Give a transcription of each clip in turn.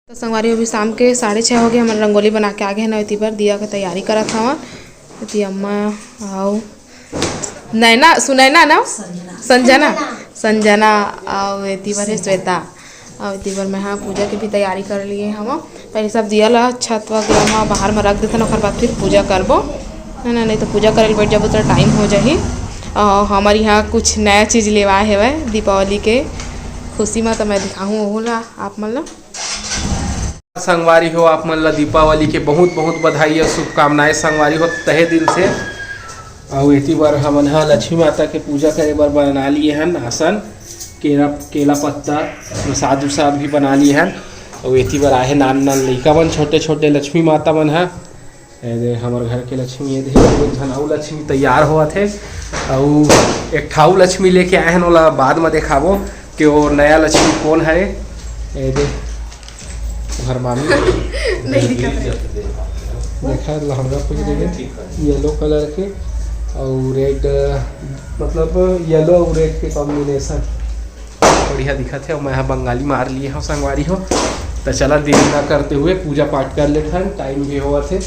तो संगवारी अभी शाम के 6:30 हो गए। हमारे रंगोली बना के आ गए ना, इतनी बार दिया की तैयारी करा था। इतनी अम्मा आओ नैना सुनैना ना संजना संजना आओ इतनी बार है श्वेता और इतनी बार मैं हाँ पूजा की भी तैयारी कर लिए हम। पहले सब दिया ला छत वगैरह में बाहर में रख देते ना, बाद फिर पूजा करबो है ना, नहीं तो पूजा करे बैठ जब तो टाइम हो जाही। हमारे यहाँ कुछ नया चीज़ लेवा है दीपावली के खुशी में, तो मैं दिखाऊँ वो ला आप मतलब संगवारी हो आप मन ला दीपावली के बहुत बहुत बधाई और शुभकामनाएं संगवारी हो तहे दिल से। और इतनी बार हमन हा लक्ष्मी माता के पूजा करे बार बना लिए हैं आसन केला पत्ता प्रसाद उसाद भी बना लिए हैं। और इतनी बार आए नान नान लड़का मन छोटे छोटे लक्ष्मी माता मन है हमारे घर के लक्ष्मी ये धनाऊ लक्ष्मी तैयार हुआ थे। और एक ठाऊ लक्ष्मी लेके आए हैं ओला बाद में देखाबो कि वो नया लक्ष्मी कौन है। घर मामी देखा लहंगा पूछ देंगे येलो कलर के और रेड, मतलब येलो और रेड के कॉम्बिनेशन बढ़िया दिखा थे। और मैं बंगाली मार लिए हूँ संगवारी हो। तो चला देरी ना करते हुए पूजा पाठ कर लेते हैं, टाइम भी हुआ थे।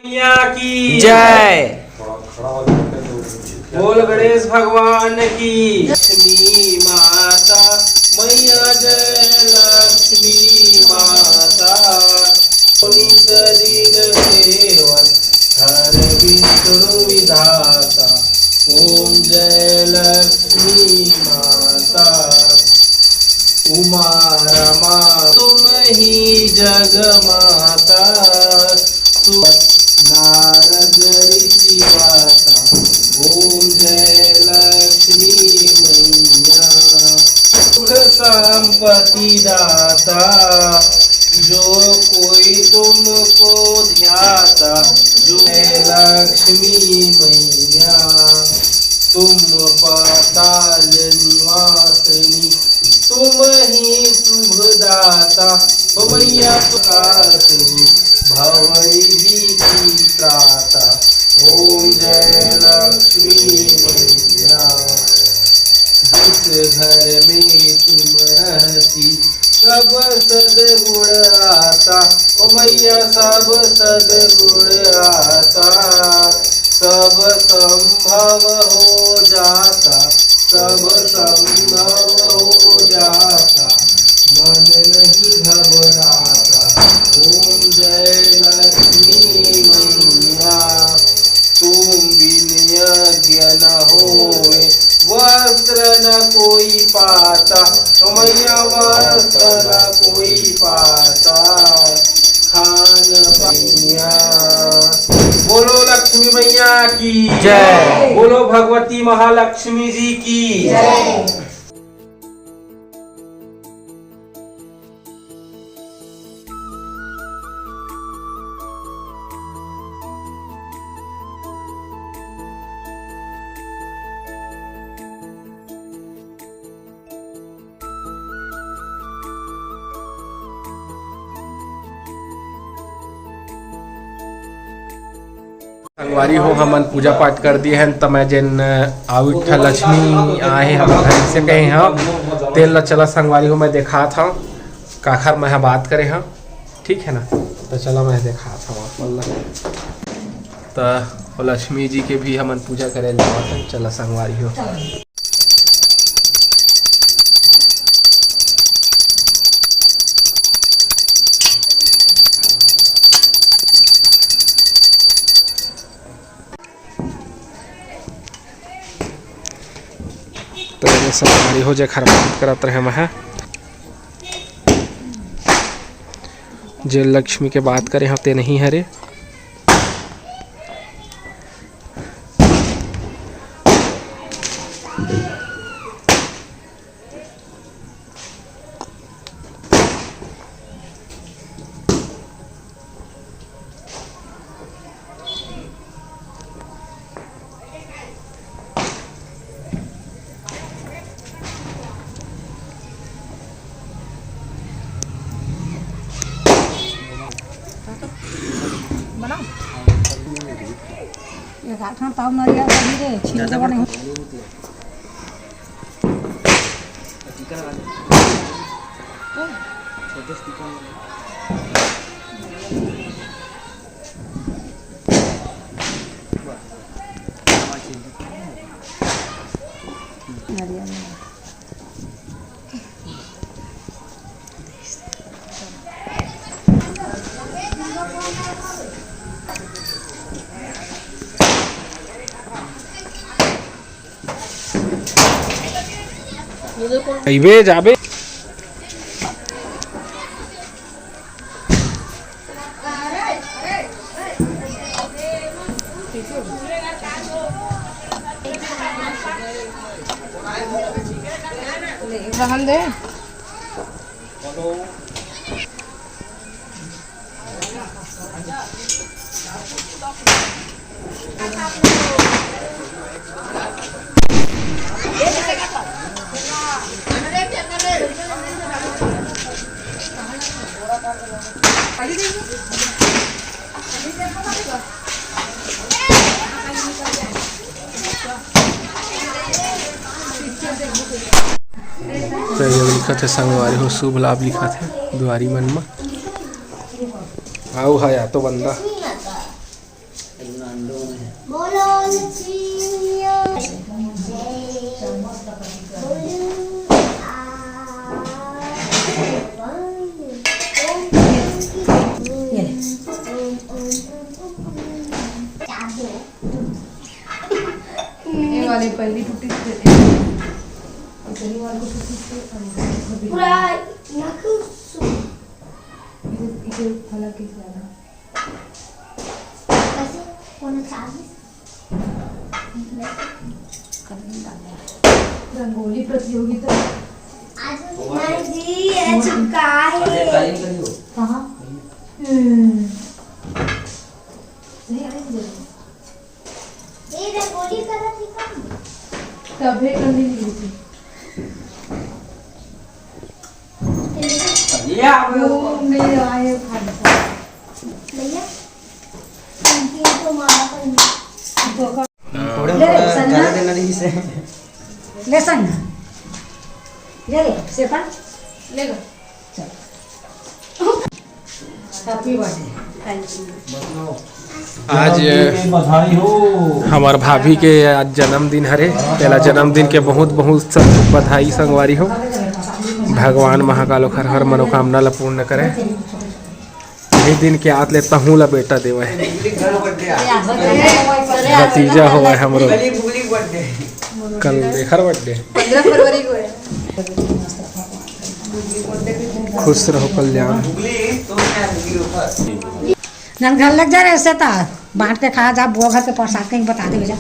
मैया की जय। बोल गणेश भगवान की। लक्ष्मी माता मैया जय लक्ष्मी माता। पुनीत दीन सेवन हर विष्णु विधाता। ओम जय लक्ष्मी माता। उमा रमा तुम ही जग माता। नारद ऋषि माता। ओम जय लक्ष्मी मैया। सुख संपत्ति दाता। जो कोई तुमको ध्याता। जो है लक्ष्मी मैया। तुम पाताल निवासिनी। तुम ही शुभदाता। ओ मैया तुकासिनी भवनिधि की त्राता। ओम जय लक्ष्मी मैया। जिस घर में तुम रहती सब सदगुण आता। ओ मैया सब सदगुण आता। सब संभव हो जाता। सब संभव हो जाता। मन नहीं घबराता। ओम जय लक्ष्मी मैया। तुम बिन यज्ञ न होवे वस्त्र न कोई पाता। तो मैया वस्त्र न कोई पाता। खान मैया। बोलो लक्ष्मी मैया की जय। बोलो भगवती महालक्ष्मी जी की जय। संगवारी हो हमन पूजा पाठ कर दिए हैं। तो मैं जिन आविठा लक्ष्मी आए हम घर से कहे हैं तेल ला चला संगवारी हो मैं देखा था काखर मैं बात करे हाँ ठीक है ना। तो चला मैं देखा था तो लक्ष्मी जी के भी हमन पूजा करे चला संगवारी हो। तो ये संगवारी हो जेखर बात करत रहे मैं जे लक्ष्मी के बात करे हते नहीं हरे। ताऊ नरिया रे छिलके बने अइबे जाबे रहन दे। तो ये लिखा थे संगवारी हो शुभ लाभ लिखा थे द्वारी मन में आओ है या तो बंदा टूटी दे दे इतनी वाली टूटी से पूरा नाक इसे फला के ज्यादा कैसे कौन 40 रंगोली प्रतियोगिता आज नहीं जी ये चिपका है कहाँ नहीं आने दे ये रंगोली कर रही थी कम तबे करने लगी थी वो नहीं आए खाने भैया ये तो मारा पर ले संग ले ले सेपा ले लो। हैप्पी बर्थडे आज बधाई हो। हमार भाभी के आज जन्मदिन हरे, पहला जन्मदिन के बहुत बहुत सब बधाई संगवारी हो। भगवान महाकाल ओखर हर मनोकामना ला पूर्ण करे। यही दिन के आत ले तहूँ ला बेटा देवे, भतीजा होवे हमरो। कल देखर बर्थडे 15 फरवरी को है। खुश रहो कल्याण। नन घर लग जा रहे ऐसे था बांट के खा जा बुआ घर के प्रसाद कहीं बता दे बेटा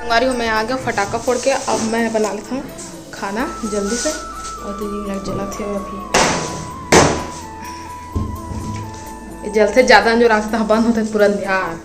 संगवारी हो मैं आ गया फटाका फोड़ के। अब मैं बना लेता हूँ खाना जल्दी से। और 2 मिनट जला थे अभी जल से ज़्यादा जो रास्ता बंद होता है तुरंत ध्यान